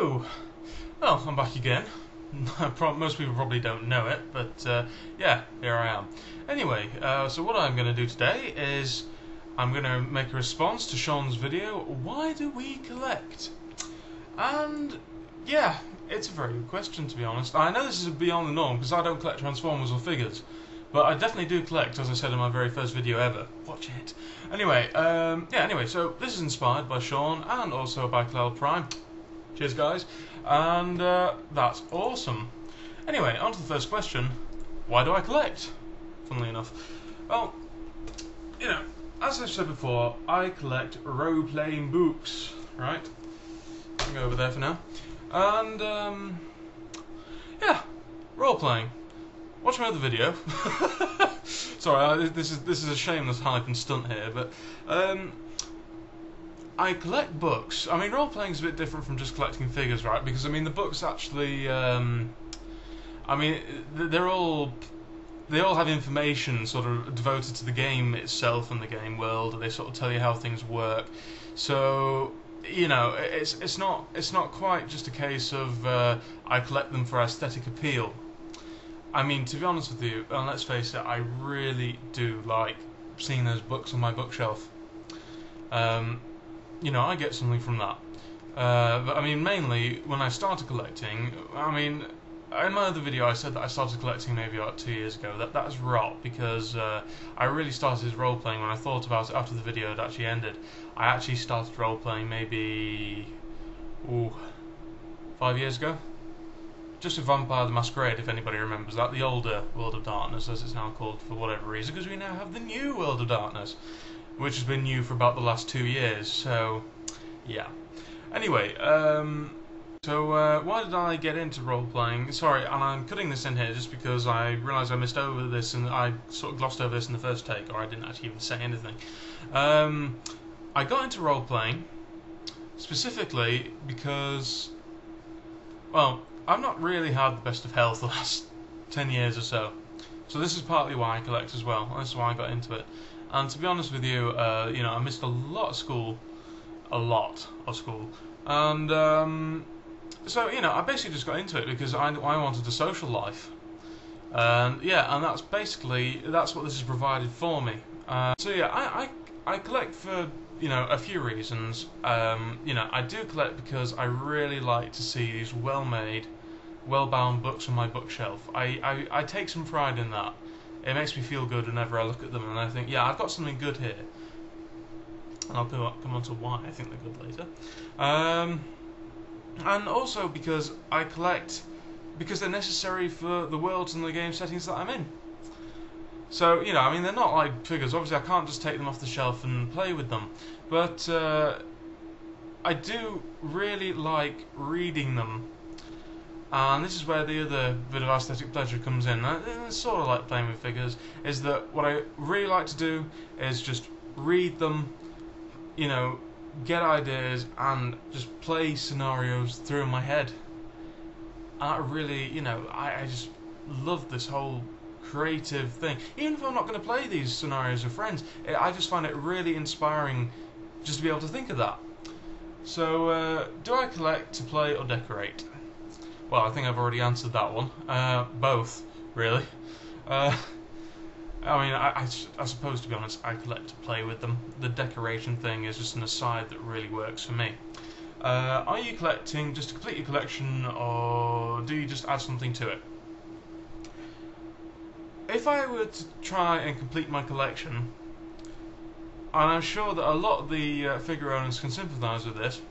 Hello! Well, I'm back again. Most people probably don't know it, but yeah, here I am. Anyway, so what I'm going to do today is I'm going to make a response to Sean's video, Why Do We Collect? And yeah, it's a very good question, to be honest. I know this is beyond the norm because I don't collect Transformers or figures, but I definitely do collect, as I said in my very first video ever. Watch it. Anyway, so this is inspired by Sean and also by Cloud Prime. Cheers, guys. And that's awesome. Anyway, on to the first question. Why do I collect? Funnily enough. Well, you know, as I've said before, I collect role-playing books, right? I'll go over there for now. And, yeah, role-playing. Watch my other video. Sorry, this is a shameless hype and stunt here, but I collect books. I mean, role-playing is a bit different from just collecting figures, right? Because I mean, the books actually, I mean, they all have information sort of devoted to the game itself and the game world. They sort of tell you how things work. So, you know, it's not quite just a case of I collect them for aesthetic appeal. I mean, to be honest with you, and let's face it, I really do like seeing those books on my bookshelf. You know, I get something from that. But I mean, mainly when I started collecting, I mean, in my other video I said that I started collecting maybe about 2 years ago. That's rot, because I really started role-playing when I thought about it after the video had actually ended. I actually started role-playing maybe 5 years ago. Just with Vampire the Masquerade, if anybody remembers that, the older World of Darkness, as it's now called for whatever reason, because we now have the new World of Darkness, which has been new for about the last 2 years, so, yeah. Anyway, why did I get into role-playing? Sorry, and I'm cutting this in here just because I realised I missed over this, and I sort of glossed over this in the first take, or I didn't actually even say anything. I got into role-playing, specifically because, well, I've not really had the best of health the last 10 years or so. So this is partly why I collect as well. This is why I got into it. And to be honest with you, you know, I missed a lot of school. And so, you know, I basically just got into it because I wanted a social life. And yeah, and that's what this has provided for me. So yeah, I collect for, you know, a few reasons. You know, I do collect because I really like to see these well-made, well-bound books on my bookshelf. I take some pride in that. It makes me feel good whenever I look at them, and I think, yeah, I've got something good here. And I'll come on to why I think they're good later. And also because I collect because they're necessary for the worlds and the game settings that I'm in. So, you know, I mean, they're not like figures. Obviously, I can't just take them off the shelf and play with them. But I do really like reading them. And this is where the other bit of aesthetic pleasure comes in. It's sort of like playing with figures, is that what I really like to do is just read them, you know, get ideas, and just play scenarios through in my head. And I really, you know, I just love this whole creative thing. Even if I'm not going to play these scenarios with friends, I just find it really inspiring just to be able to think of that. So, do I collect to play or decorate? Well, I think I've already answered that one. Both, really. I mean, I suppose, to be honest, I collect to play with them. The decoration thing is just an aside that really works for me. Are you collecting just to complete your collection, or do you just add something to it? If I were to try and complete my collection, and I'm sure that a lot of the figure owners can sympathise with this,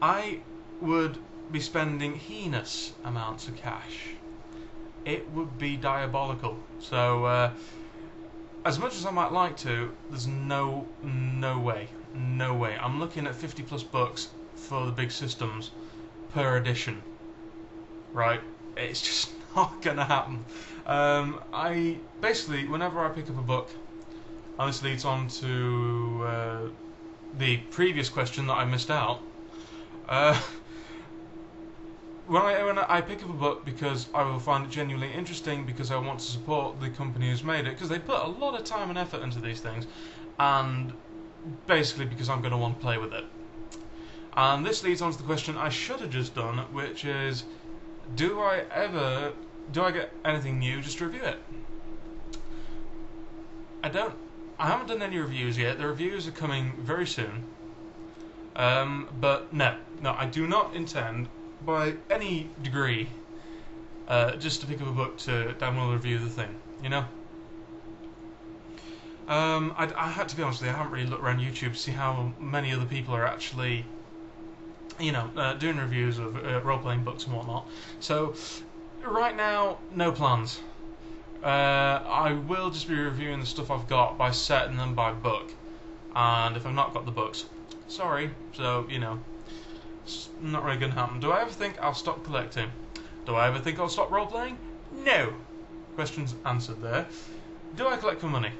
I would be spending heinous amounts of cash. It would be diabolical. So, as much as I might like to, there's no way. I'm looking at 50+ books for the big systems per edition. Right? It's just not gonna happen. I basically, whenever I pick up a book, and this leads on to the previous question that I missed out. When I pick up a book because I will find it genuinely interesting, because I want to support the company who's made it, because they put a lot of time and effort into these things, and basically because I'm going to want to play with it. And this leads on to the question I should have just done, which is, do I get anything new just to review it? I haven't done any reviews yet. The reviews are coming very soon. But no, I do not intend, by any degree, just to pick up a book to download review the thing, you know? I had to be honest with you, I haven't really looked around YouTube to see how many other people are actually, you know, doing reviews of role-playing books and whatnot. So, right now, no plans. I will just be reviewing the stuff I've got by set and then by book. And if I've not got the books, sorry. So, you know, it's not really going to happen. Do I ever think I'll stop collecting? Do I ever think I'll stop role-playing? No. Questions answered there. Do I collect for money?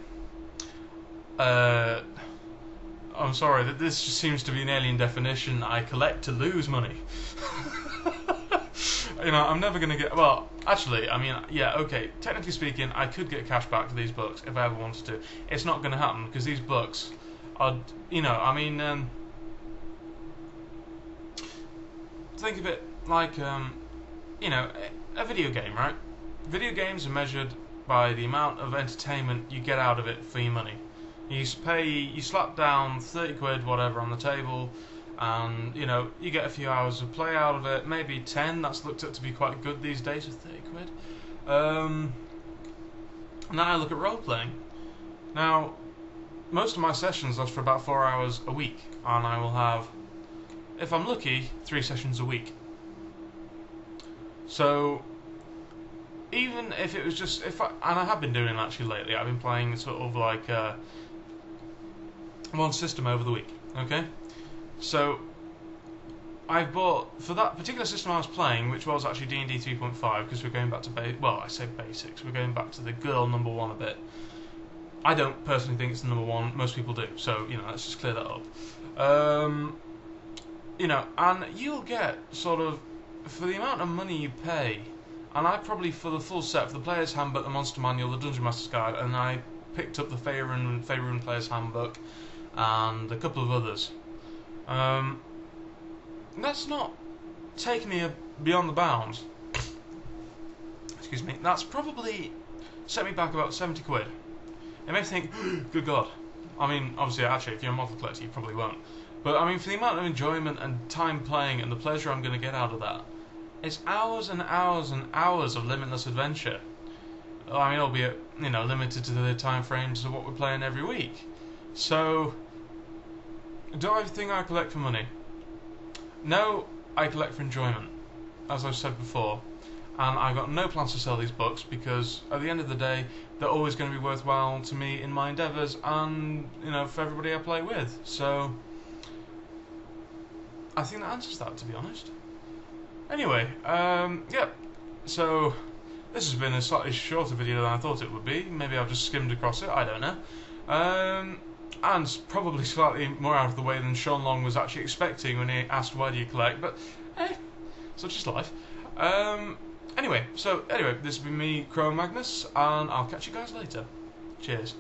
I'm sorry, that this just seems to be an alien definition. I collect to lose money. You know, I'm never going to get... Well, actually, I mean, yeah, okay, technically speaking, I could get cash back for these books if I ever wanted to. It's not going to happen, because these books are, you know, I mean, think of it like, you know, a video game, right? Video games are measured by the amount of entertainment you get out of it for your money. You slap down 30 quid, whatever, on the table, and, you know, you get a few hours of play out of it, maybe 10, that's looked at to be quite good these days with 30 quid. And then I look at role-playing. Now, most of my sessions last for about 4 hours a week, and I will have, if I'm lucky, 3 sessions a week. So, even if it was just, and I have been doing it actually lately, I've been playing sort of like one system over the week, okay? So, I bought, for that particular system I was playing, which was actually D&D 3.5, because we're going back to, well, I say basics, we're going back to the good old number 1 a bit. I don't personally think it's the number 1, most people do, so, you know, let's just clear that up. You know, and you'll get, sort of, for the amount of money you pay, and I probably, for the full set, for the Player's Handbook, the Monster Manual, the Dungeon Master's Guide, and I picked up the Faerun Player's Handbook, and a couple of others. That's not taking me beyond the bounds. Excuse me. That's probably set me back about 70 quid. It makes me think, good God. I mean, obviously, actually, if you're a model collector, you probably won't. But, I mean, for the amount of enjoyment and time playing and the pleasure I'm going to get out of that, it's hours and hours and hours of limitless adventure. I mean, albeit, you know, limited to the time frames of what we're playing every week. So, do I think I collect for money? No, I collect for enjoyment, as I've said before. And I've got no plans to sell these books because, at the end of the day, they're always going to be worthwhile to me in my endeavours and, you know, for everybody I play with. So, I think that answers that, to be honest. Anyway, yeah, so this has been a slightly shorter video than I thought it would be. Maybe I've just skimmed across it, I don't know. And probably slightly more out of the way than Sean Long was actually expecting when he asked why do you collect, but such is life. Anyway, this has been me, Chrome Magnus, and I'll catch you guys later. Cheers.